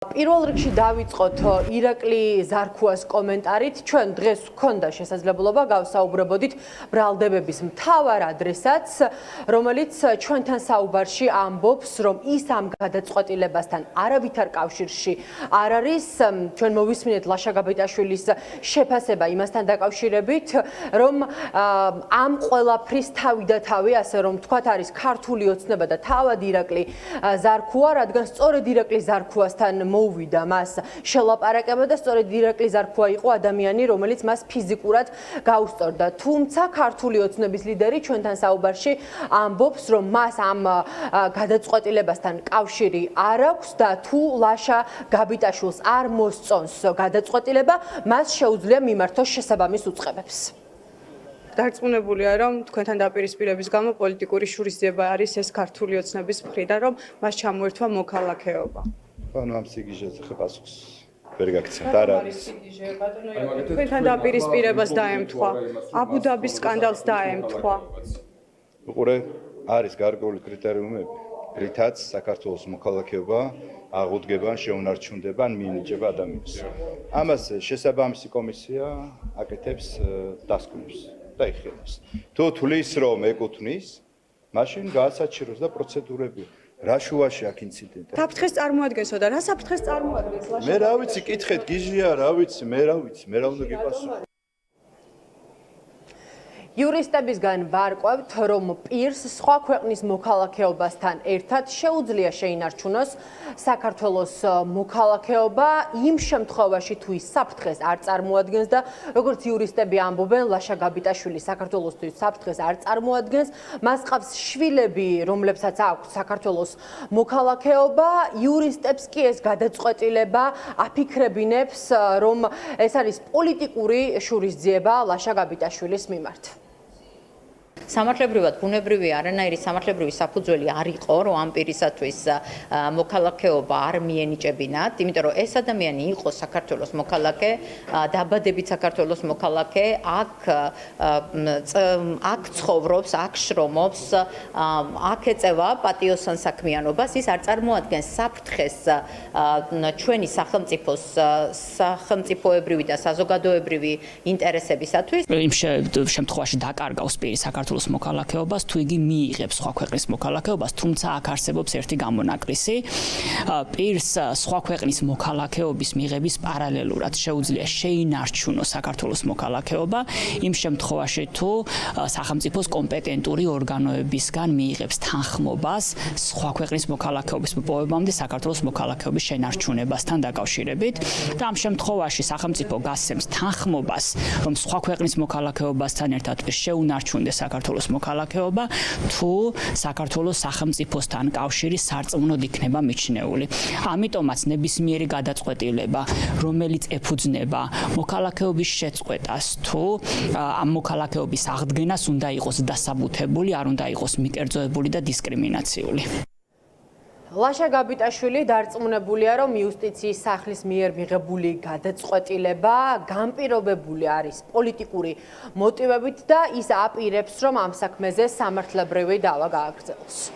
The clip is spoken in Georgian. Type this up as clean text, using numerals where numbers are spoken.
პირველ რიგში დავიწყოთ ირაკლი ზარქუას კომენტარით. ჩვენ დღეს გვქონდა შესაძლებლობა გავსაუბრებოდით ბრალდებების მთავარ ადრესატს, რომელიც ჩვენთან საუბარში ამბობს, რომ ის ამ გადაწყვეტილებასთან არავითარ კავშირში არ არის. ჩვენ მოვისმინეთ ლაშა გაბიტაშვილის შეფასება იმასთან დაკავშირებით, რომ ამ ყველაფრის თავი და თავი, ასე რომ თქვათ, არის ქართული ოცნება და თავად ირაკლი ზარქუა, რადგან სწორედ ირაკლი ზარქუასთან მოვიდა მას შელაპარაკება და სწორედ ირაკლი ზარქუა იყო ადამიანი, რომელიც მას ფიზიკურად გაუსწორდა. თუმცა ქართული ოცნების ლიდერი ჩვენთან საუბარში ამბობს, რომ მას ამ გადაწყვეტილებასთან კავშირი არ აქვს და თუ ლაშა გაბიტაშვილს არ მოსწონს გადაწყვეტილება, მას შეუძლია მიმართოს შესაბამის უწყებებს. დარწმუნებულია, რომ თქვენთან დაპირისპირების გამო პოლიტიკური შურისძიება არის ეს ქართული ოცნების მხრიდან, რომ მას ჩამოერთვა მოქალაქეობა. ანუ ამ სიგიჟეზე ხე პასუხს ვერ გაგცემთ, არ არის. თქვენთან დაპირისპირებას დაემთხვა, აბუ-დაბის სკანდალს დაემთხვა. უყურე, არის გარკვეული კრიტერიუმები, რითაც საქართველოს მოქალაქეობა აღუდგება, შეუნარჩუნდება, ან მიენიჭება ადამიანს. ამას შესაბამისი კომისია აკეთებს დასკვნებს და იხილავს. თუ თulis რომ ეკუთვნის, მაშინ გაასაჩიროს და პროცედურები. რა შუაში აქ ინციდენტი? საფრთხეს წარმოადგენსო და რა საფრთხეს წარმოადგენს ლაშა? მე რა ვიცი, კითხეთ, გიჟია, რა ვიცი, მე რა უნდა გიპასუხო. იურისტებისგან ვარკვევთ, რომ პირს სხვა ქვეყნის მოქალაქეობასთან ერთად შეუძლია შეინარჩუნოს საქართველოს მოქალაქეობა იმ შემთხვევაში, თუ ის საფრთხეს არ წარმოადგენს და როგორც იურისტები ამბობენ, ლაშა გაბიტაშვილი საქართველოსთვის საფრთხეს არ წარმოადგენს, მას ყავს შვილები, რომლებსაც აქვს საქართველოს მოქალაქეობა. იურისტებს კი ეს გადაწყვეტილება აფიქრებინებს, რომ ეს არის პოლიტიკური შურისძიება ლაშა გაბიტაშვილის მიმართ. სამართლებრივად ბუნებრივი არანაირი სამართლებრივი საფუძველი არ იყო, რომ ამ პირისათვის მოქალაქეობა არ მიენიჭებინათ, იმიტომ რომ ეს ადამიანი იყო საქართველოს მოქალაქე, დაბადებით საქართველოს მოქალაქე, აქ ცხოვრობს, აქ შრომობს, აქ ეწევა პატიოსან საქმიანობას, ის არ წარმოადგენს საფრთხეს ჩვენი სახელმწიფოებრივი და საზოგადოებრივი ინტერესებისათვის. იმ შემთხვევაში დაკარგავს პირი საქართველოს მოქალაქეობას, თუ იგი მიიღებს სხვა ქვეყნის მოქალაქეობას, თუმცა აქ არსებობს ერთი გამონაკლისი. პირს სხვა ქვეყნის მოქალაქეობის მიღების პარალელურად შეუძლია შეინარჩუნოს საქართველოს მოქალაქეობა, იმ შემთხვევაში თუ სახელმწიფოს კომპეტენტური ორგანოებისგან მიიღებს თანხმობას სხვა ქვეყნის მოქალაქეობის მოპოვებამდე საქართველოს მოქალაქეობის შენარჩუნებასთან დაკავშირებით და ამ შემთხვევაში სახელმწიფო გასცემს თანხმობას, რომ სხვა ქვეყნის მოქალაქეობასთან ერთად შეუნარჩუნდეს საქართველოს მოქალაქეობა, თუ საქართველოს სახელმწიფოსთან კავშირი სარწმუნოდ იქნება მიჩნეული. ამიტომაც ნებისმიერი გადაწყვეტილება, რომელიც ეფუძნება მოქალაქეობის შეწყვეტას, თუ ამ მოქალაქეობის აღდგენას უნდა იყოს დასაბუთებული, არ უნდა იყოს მიკერძოებული და დისკრიმინაციული. ლაშა გაბიტაშვილი დარწმუნებულია, რომ იუსტიციის სახლის მიერ მიღებული გადაწყვეტილება განპირობებული არის პოლიტიკური მოტივებით და ის აპირებს, რომ ამ საქმეზე სამართლებრივი დავა გააგრძელოს.